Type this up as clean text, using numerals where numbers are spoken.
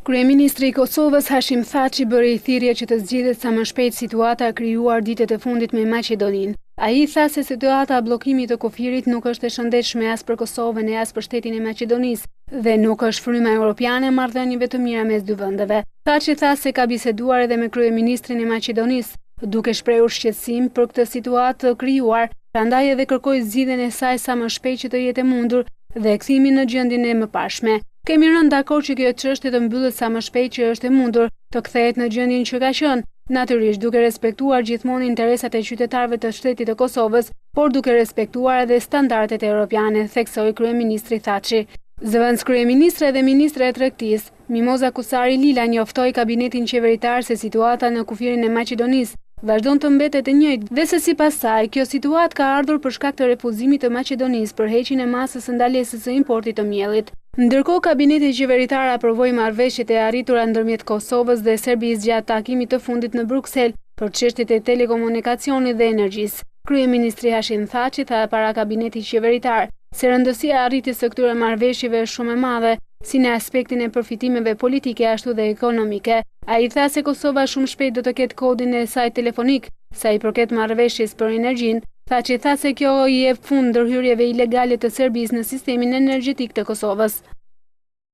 Kryeministri i Kosovës Hashim Thaçi bëri thirrje që të zgjidhet sa më shpejt situata e krijuar ditët e fundit me Maqedoninë. Ai tha se situata e bllokimit të kufirit nuk është e shëndetshme as për Kosovën e as për shtetin e Maqedonisë dhe nuk është fryma europiane e marrëdhënieve të mira mes dy vendeve. Thaçi tha se ka biseduar edhe me kryeministrin e Maqedonisë, duke shprehur shqetësim për këtë situatë të krijuar, prandaj edhe kërkoi zgjidhjen e saj sa më shpejt që të jetë e mundur dhe kthimin në gjendjen e mëparshme. Kemi rënë dakord që kjo çështje të mbyllet sa më shpejt që është e mundur, të kthehet në gjendjen që ka qenë, natyrisht duke respektuar gjithmonë interesat e qytetarëve të shtetit të Kosovës, por duke respektuar edhe standardet europiane, theksoi kryeministri Thaçi. Zëvendës kryeministre dhe ministre e tregtisë, Mimoza Kusari Lila njoftoi kabinetin qeveritar se situata në kufirin e Maqedonisë vazhdon të mbetet e njëjtë dhe se sipas saj kjo situatë ka ardhur për shkak të refuzimit të Maqedonisë për heqjen e masës së ndalesës së importit të miellit. Ndërkohë, kabineti qeveritar aprovoi marrëveshjet e arritura ndërmjet Kosovës dhe Serbisë gjatë takimit të fundit në Bruksel për çështjet e telekomunikacionit dhe energjisë. Kryeministri Hashim Thaçi tha para kabinetit qeveritar se rëndësia e arritjes së këtyre marrëveshjeve është shumë e madhe, si në aspektin e përfitimeve politike ashtu dhe ekonomike. Ai tha se Kosova shumë shpejt do të ketë kodin e saj telefonik, sa i përket marrëveshjes për energjinë. Thaçi tha se kjo i jep fund ndërhyrjeve ilegale të Serbisë në sistemin energjetik të Kosovës.